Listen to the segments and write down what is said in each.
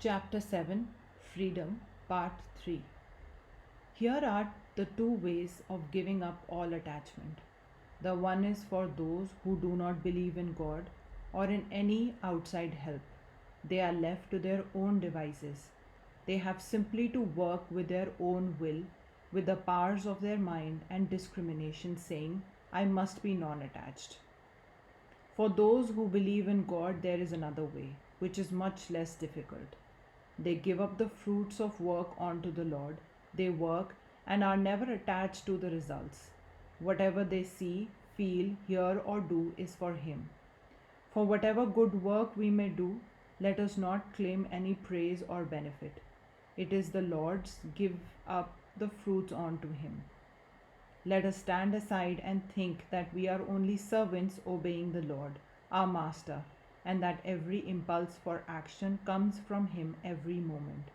Chapter 7 Freedom, Part 3. Here are the two ways of giving up all attachment. The one is for those who do not believe in God or in any outside help. They are left to their own devices. They have simply to work with their own will, with the powers of their mind and discrimination, saying, I must be non attached. For those who believe in God, there is another way, which is much less difficult. They give up the fruits of work onto the Lord. They work and are never attached to the results. Whatever they see, feel, hear, or do is for Him. For whatever good work we may do, let us not claim any praise or benefit. It is the Lord's. Give up the fruits onto Him. Let us stand aside and think that we are only servants obeying the Lord, our Master, and that every impulse for action comes from Him every moment.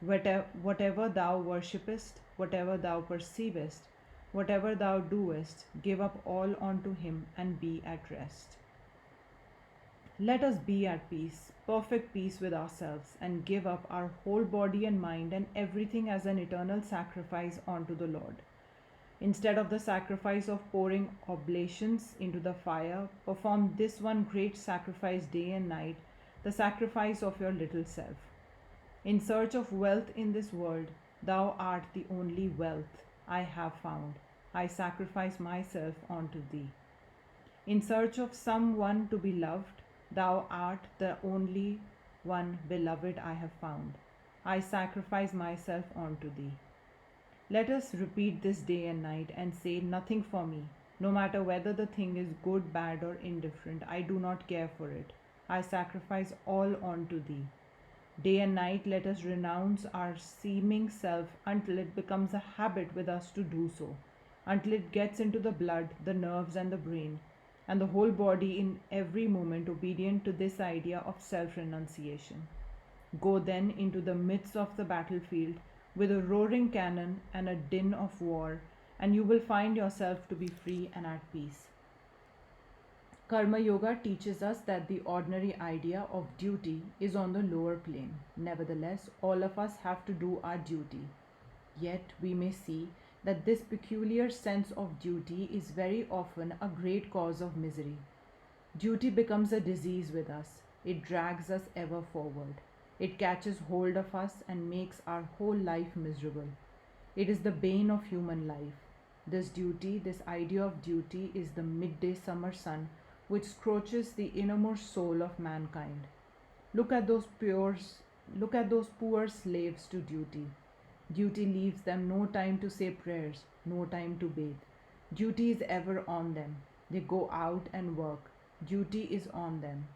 Whatever thou worshippest, whatever thou perceivest, whatever thou doest, give up all unto Him and be at rest. Let us be at peace, perfect peace with ourselves, and give up our whole body and mind and everything as an eternal sacrifice unto the Lord. Instead of the sacrifice of pouring oblations into the fire, perform this one great sacrifice day and night, the sacrifice of your little self. In search of wealth in this world, thou art the only wealth I have found. I sacrifice myself unto thee. In search of some one to be loved, thou art the only one beloved I have found. I sacrifice myself unto thee. Let us repeat this day and night and say, nothing for me. No matter whether the thing is good, bad, or indifferent, I do not care for it. I sacrifice all unto thee. Day and night let us renounce our seeming self until it becomes a habit with us to do so, until it gets into the blood, the nerves, and the brain, and the whole body in every moment obedient to this idea of self-renunciation. Go then into the midst of the battlefield with a roaring cannon and a din of war, and you will find yourself to be free and at peace. Karma Yoga teaches us that the ordinary idea of duty is on the lower plane. Nevertheless, all of us have to do our duty. Yet we may see that this peculiar sense of duty is very often a great cause of misery. Duty becomes a disease with us. It drags us ever forward. It catches hold of us and makes our whole life miserable. It is the bane of human life. This duty, this idea of duty, is the midday summer sun which scorches the innermost soul of mankind. Look at those poor slaves to duty. Duty leaves them no time to say prayers, no time to bathe. Duty is ever on them. They go out and work. Duty is on them.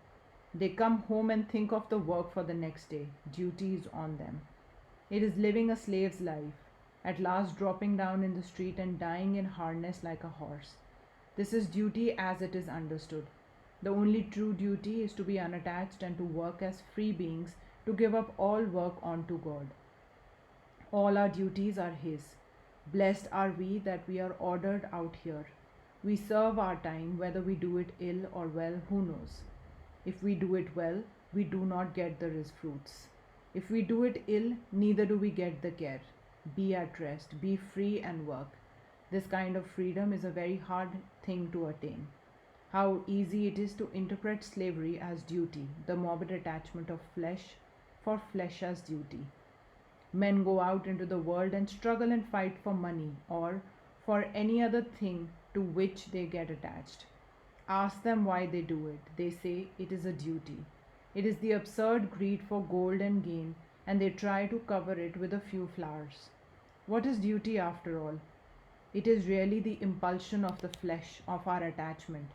They come home and think of the work for the next day. Duty is on them. It is living a slave's life, at last dropping down in the street and dying in harness like a horse. This is duty as it is understood. The only true duty is to be unattached and to work as free beings, to give up all work unto God. All our duties are His. Blessed are we that we are ordered out here. We serve our time, whether we do it ill or well, who knows? If we do it well, we do not get the fruits. If we do it ill, neither do we get the care. Be at rest, be free and work. This kind of freedom is a very hard thing to attain. How easy it is to interpret slavery as duty, the morbid attachment of flesh for flesh as duty. Men go out into the world and struggle and fight for money or for any other thing to which they get attached. Ask them why they do it. They say it is a duty. It is the absurd greed for gold and gain, and they try to cover it with a few flowers. What is duty after all? It is really the impulsion of the flesh, of our attachment.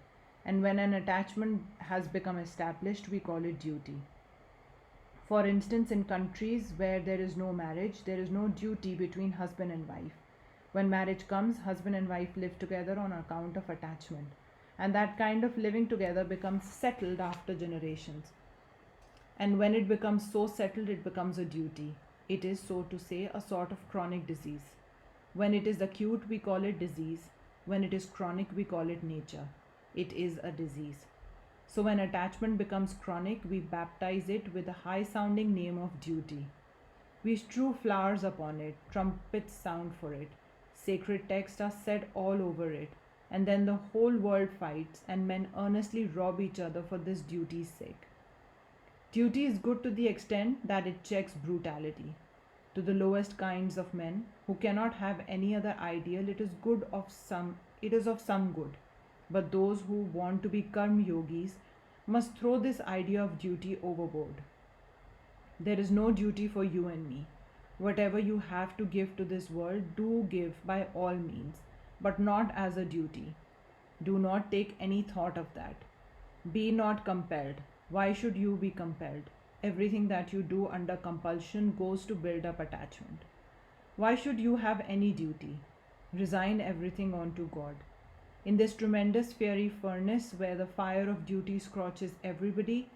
And when an attachment has become established, we call it duty. For instance, in countries where there is no marriage, there is no duty between husband and wife. When marriage comes, husband and wife live together on account of attachment. And that kind of living together becomes settled after generations. And when it becomes so settled, it becomes a duty. It is, so to say, a sort of chronic disease. When it is acute, we call it disease. When it is chronic, we call it nature. It is a disease. So when attachment becomes chronic, we baptize it with a high sounding name of duty. We strew flowers upon it, trumpets sound for it, sacred texts are said all over it, and then the whole world fights, and men earnestly rob each other for this duty's sake. Duty is good to the extent that it checks brutality. To the lowest kinds of men, who cannot have any other ideal, it is of some good. But those who want to be karm yogis must throw this idea of duty overboard. There is no duty for you and me. Whatever you have to give to this world, do give by all means, but not as a duty. Do not take any thought of that. Be not compelled. Why should you be compelled? Everything that you do under compulsion goes to build up attachment. Why should you have any duty? Resign everything onto God. In this tremendous fiery furnace where the fire of duty scorches everybody,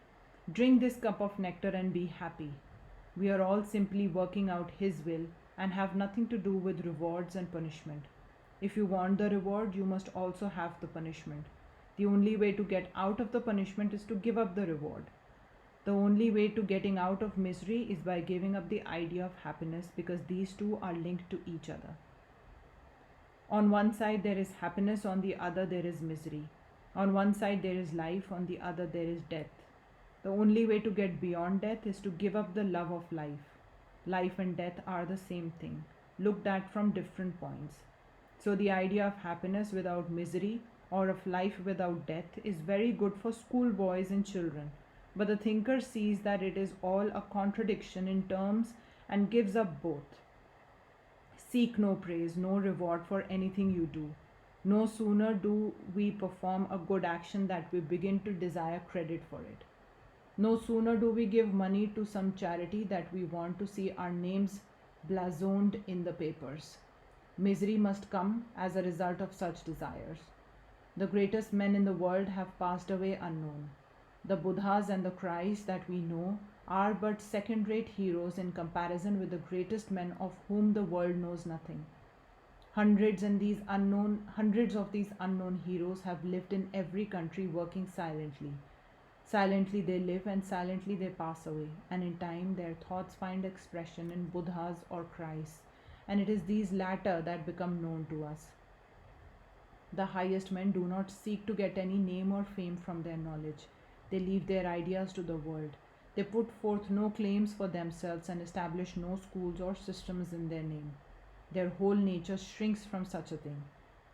drink this cup of nectar and be happy. We are all simply working out His will and have nothing to do with rewards and punishment. If you want the reward, you must also have the punishment. The only way to get out of the punishment is to give up the reward. The only way to getting out of misery is by giving up the idea of happiness, because these two are linked to each other. On one side there is happiness, on the other there is misery. On one side there is life, on the other there is death. The only way to get beyond death is to give up the love of life. Life and death are the same thing, looked at from different points. So the idea of happiness without misery or of life without death is very good for schoolboys and children, but the thinker sees that it is all a contradiction in terms and gives up both. Seek no praise, no reward for anything you do. No sooner do we perform a good action that we begin to desire credit for it. No sooner do we give money to some charity that we want to see our names blazoned in the papers. Misery must come as a result of such desires. The greatest men in the world have passed away unknown. The Buddhas and the Christs that we know are but second-rate heroes in comparison with the greatest men of whom the world knows nothing. Hundreds of these unknown heroes have lived in every country working silently. Silently they live and silently they pass away, and in time their thoughts find expression in Buddhas or Christs, and it is these latter that become known to us. The highest men do not seek to get any name or fame from their knowledge. They leave their ideas to the world. They put forth no claims for themselves and establish no schools or systems in their name. Their whole nature shrinks from such a thing.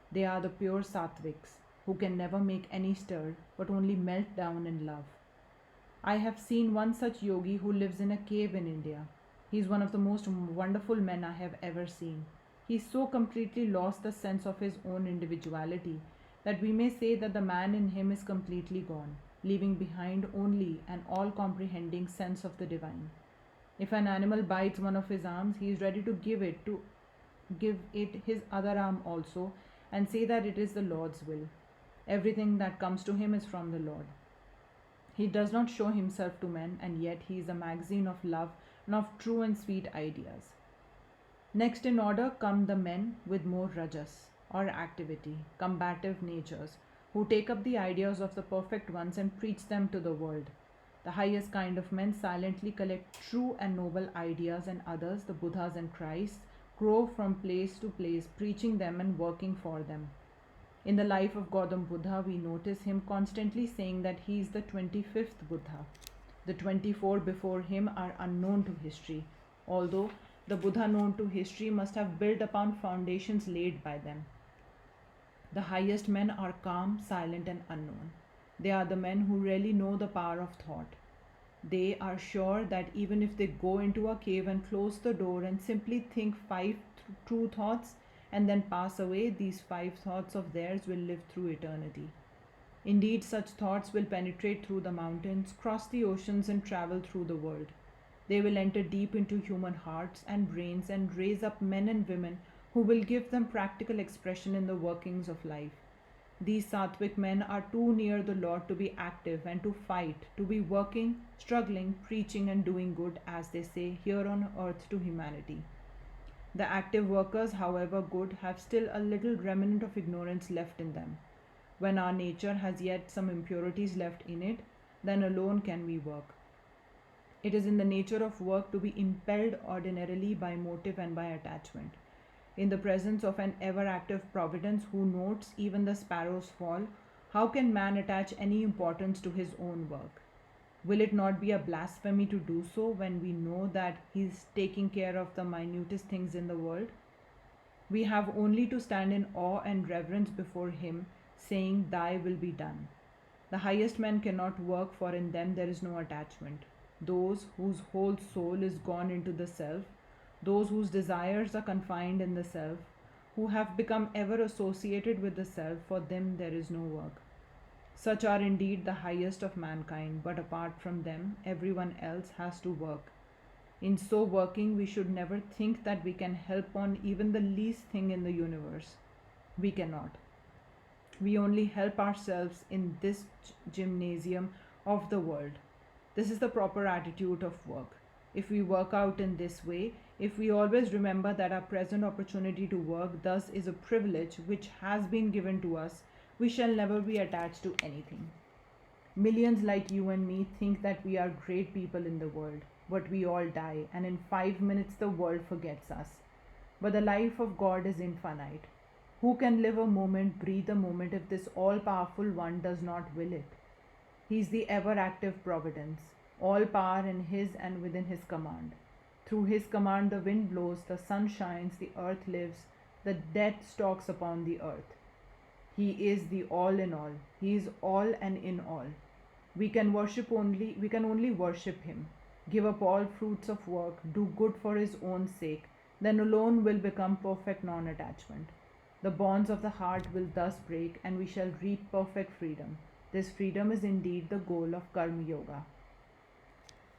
They are the pure sattvics, who can never make any stir, but only melt down in love. I have seen one such yogi who lives in a cave in India. He is one of the most wonderful men I have ever seen. He so completely lost the sense of his own individuality that we may say that the man in him is completely gone, leaving behind only an all-comprehending sense of the divine. If an animal bites one of his arms, he is ready to give it his other arm also, and say that it is the Lord's will. Everything that comes to him is from the Lord. He does not show himself to men, and yet he is a magazine of love and of true and sweet ideas. Next in order come the men with more rajas, or activity, combative natures, who take up the ideas of the perfect ones and preach them to the world. The highest kind of men silently collect true and noble ideas, and others, the Buddhas and Christs, grow from place to place, preaching them and working for them. In the life of Gautam Buddha, we notice him constantly saying that he is the 25th Buddha. The 24 before him are unknown to history, although the Buddha known to history must have built upon foundations laid by them. The highest men are calm, silent, and unknown. They are the men who really know the power of thought. They are sure that even if they go into a cave and close the door and simply think 5 true thoughts and then pass away, these 5 thoughts of theirs will live through eternity. Indeed, such thoughts will penetrate through the mountains, cross the oceans, and travel through the world. They will enter deep into human hearts and brains and raise up men and women who will give them practical expression in the workings of life. These sattvic men are too near the Lord to be active and to fight, to be working, struggling, preaching, and doing good, as they say, here on earth to humanity. The active workers, however good, have still a little remnant of ignorance left in them. when our nature has yet some impurities left in it, then alone can we work. It is in the nature of work to be impelled ordinarily by motive and by attachment. In the presence of an ever active providence who notes even the sparrow's fall, how can man attach any importance to his own work? Will it not be a blasphemy to do so when we know that he is taking care of the minutest things in the world? We have only to stand in awe and reverence before him, saying, Thy will be done. The highest men cannot work, for in them there is no attachment. Those whose whole soul is gone into the self, those whose desires are confined in the self, who have become ever associated with the self, for them there is no work. Such are indeed the highest of mankind, but apart from them, everyone else has to work. In so working, we should never think that we can help on even the least thing in the universe. We cannot. We only help ourselves in this gymnasium of the world. This is the proper attitude of work. If we work out in this way, if we always remember that our present opportunity to work thus is a privilege which has been given to us, we shall never be attached to anything. Millions like you and me think that we are great people in the world, but we all die, and in 5 minutes the world forgets us. But the life of God is infinite. Who can live a moment, breathe a moment, if this all powerful one does not will it? He is the ever active providence, all power in his and within his command. Through his command the wind blows, the sun shines, the earth lives, the dead stalks upon the earth. He is the all in all. He is all and in all. We can only worship him. Give up all fruits of work, do good for his own sake, then alone will become perfect non-attachment. The bonds of the heart will thus break, and we shall reap perfect freedom. This freedom is indeed the goal of Karma Yoga.